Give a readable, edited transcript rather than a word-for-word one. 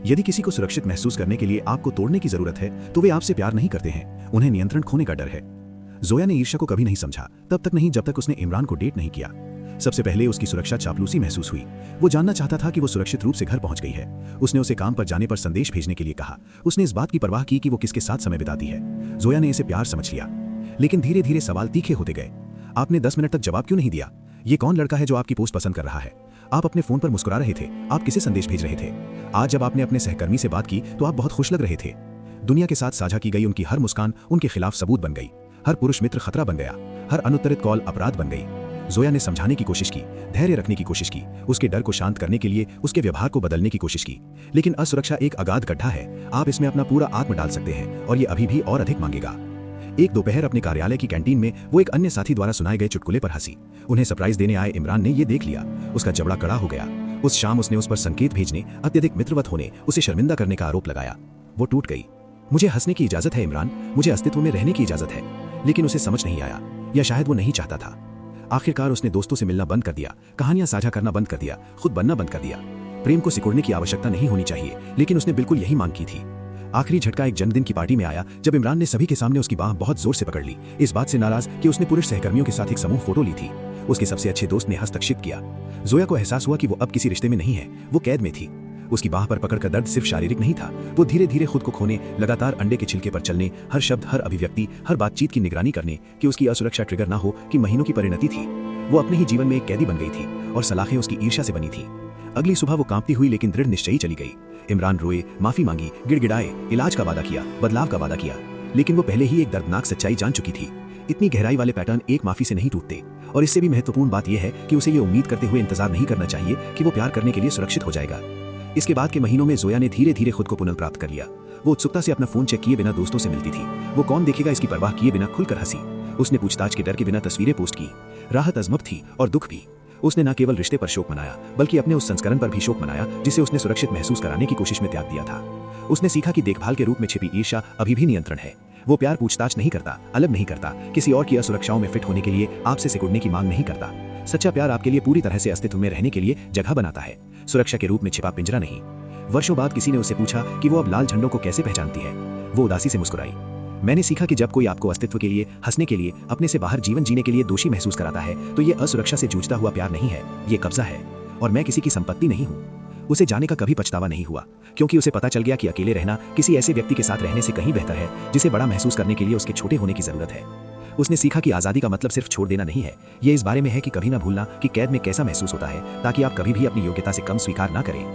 यदि किसी को सुरक्षित महसूस करने के लिए आपको तोड़ने की जरूरत है तो वे आपसे प्यार नहीं करते हैं, उन्हें नियंत्रण खोने का डर है। जोया ने ईर्ष्या को कभी नहीं समझा, तब तक नहीं जब तक उसने इमरान को डेट नहीं किया। सबसे पहले उसकी सुरक्षा चापलूसी महसूस हुई। वो जानना चाहता था कि वो सुरक्षित रूप से घर पहुंच गई है। उसने उसे काम पर जाने पर संदेश भेजने के लिए कहा। उसने इस बात की परवाह की कि वो किसके साथ समय बिताती है। जोया ने इसे प्यार समझ लिया, लेकिन धीरे धीरे सवाल तीखे होते गए। आपने 10 मिनट तक जवाब क्यों नहीं दिया? ये कौन लड़का है जो आपकी पोस्ट पसंद कर रहा है? आप अपने फोन पर मुस्कुरा रहे थे, आप किसे संदेश भेज रहे थे? आज जब आपने अपने सहकर्मी से बात की तो आप बहुत खुश लग रहे थे। दुनिया के साथ साझा की गई उनकी हर मुस्कान उनके खिलाफ सबूत बन गई। हर पुरुष मित्र खतरा बन गया, हर अनुत्तरित कॉल अपराध बन गई। जोया ने समझाने की कोशिश की, धैर्य रखने की कोशिश की, उसके डर को शांत करने के लिए उसके व्यवहार को बदलने की कोशिश की। लेकिन असुरक्षा एक अगाध गड्ढा है, आप इसमें अपना पूरा आत्म डाल सकते हैं और ये अभी भी और अधिक मांगेगा। एक दोपहर अपने कार्यालय की कैंटीन में वो एक अन्य साथी द्वारा सुनाए गए चुटकुले पर हंसी। उन्हें सरप्राइज देने आए इमरान ने ये देख लिया। उसका जबड़ा कड़ा हो गया। उस शाम उसने उस पर संकेत भेजने, अत्यधिक मित्रवत होने, उसे शर्मिंदा करने का आरोप लगाया। वो टूट गई। मुझे हंसने की इजाजत है इमरान, मुझे अस्तित्व में रहने की इजाजत है। लेकिन उसे समझ नहीं आया, या शायद वो नहीं चाहता था। आखिरकार उसने दोस्तों से मिलना बंद कर दिया, कहानियां साझा करना बंद कर दिया, खुद बनना बंद कर दिया। प्रेम को सिकुड़ने की आवश्यकता नहीं होनी चाहिए, लेकिन उसने बिल्कुल यही मांग की थी। आखिरी झटका एक जन्मदिन की पार्टी में आया जब इमरान ने सभी के सामने उसकी बांह बहुत जोर से पकड़ ली, इस बात से नाराज कि उसने पुरुष सहकर्मियों के साथ एक समूह फोटो ली थी। उसके सबसे अच्छे दोस्त ने हस्तक्षेप किया। जोया को एहसास हुआ कि वो अब किसी रिश्ते में नहीं है, वो कैद में थी। उसकी बांह पर पकड़कर दर्द सिर्फ शारीरिक नहीं था, वो धीरे धीरे खुद को खोने, लगातार अंडे के छिलके पर चलने, हर शब्द, हर अभिव्यक्ति, हर बातचीत की निगरानी करने कि उसकी असुरक्षा ट्रिगर ना हो कि महीनों की परिणति थी। वो अपने ही जीवन में एक कैदी बन गई थी और सलाखें उसकी ईर्ष्या से बनी थी। अगली सुबह वो कांपती हुई लेकिन दृढ़ निश्चयी चली गई। इमरान रोए, माफी मांगी, गिड़गिड़ाए, इलाज का वादा किया, बदलाव का वादा किया, लेकिन वो पहले ही एक दर्दनाक सच्चाई जान चुकी थी। इतनी गहराई वाले पैटर्न एक माफी से नहीं टूटते। और इससे भी महत्वपूर्ण बात यह है कि उसे ये उम्मीद करते हुए इंतजार नहीं करना चाहिए कि वो प्यार करने के लिए सुरक्षित हो जाएगा। इसके बाद के महीनों में जोया ने धीरे धीरे खुद को पुनर्प्राप्त कर लिया। वो उत्सुकता से अपना फोन चेक किए बिना दोस्तों से मिलती थी। वो कौन देखेगा इसकी परवाह किए बिना खुलकर हंसी। उसने पूछताछ के डर के बिना तस्वीरें पोस्ट की। राहत अजमब थी और दुख भी। उसने न केवल रिश्ते पर शोक मनाया, बल्कि अपने उस संस्करण पर भी शोक मनाया जिसे उसने सुरक्षित महसूस कराने की कोशिश में त्याग दिया था। उसने सीखा कि देखभाल के रूप में छिपी ईर्ष्या अभी भी नियंत्रण है। वो प्यार पूछताछ नहीं करता, अलग नहीं करता, किसी और की असुरक्षाओं में फिट होने के लिए आपसे सिकुड़ने की मांग नहीं करता। सच्चा प्यार आपके लिए पूरी तरह से अस्तित्व में रहने के लिए जगह बनाता है, सुरक्षा के रूप में छिपा पिंजरा नहीं। वर्षों बाद किसी ने उससे पूछा कि वो अब लाल झंडों को कैसे पहचानती है। वो उदासी से मुस्कुराई। मैंने सीखा कि जब कोई आपको अस्तित्व के लिए, हंसने के लिए, अपने से बाहर जीवन जीने के लिए दोषी महसूस कराता है तो ये असुरक्षा से जूझता हुआ प्यार नहीं है, ये कब्जा है। और मैं किसी की संपत्ति नहीं हूँ। उसे जाने का कभी पछतावा नहीं हुआ, क्योंकि उसे पता चल गया कि अकेले रहना किसी ऐसे व्यक्ति के साथ रहने से कहीं बेहतर है जिसे बड़ा महसूस करने के लिए उसके छोटे होने की जरूरत है। उसने सीखा कि आजादी का मतलब सिर्फ छोड़ देना नहीं है, ये इस बारे में है कि कभी ना भूलना कि कैद में कैसा महसूस होता है, ताकि आप कभी भी अपनी योग्यता से कम स्वीकार ना करें।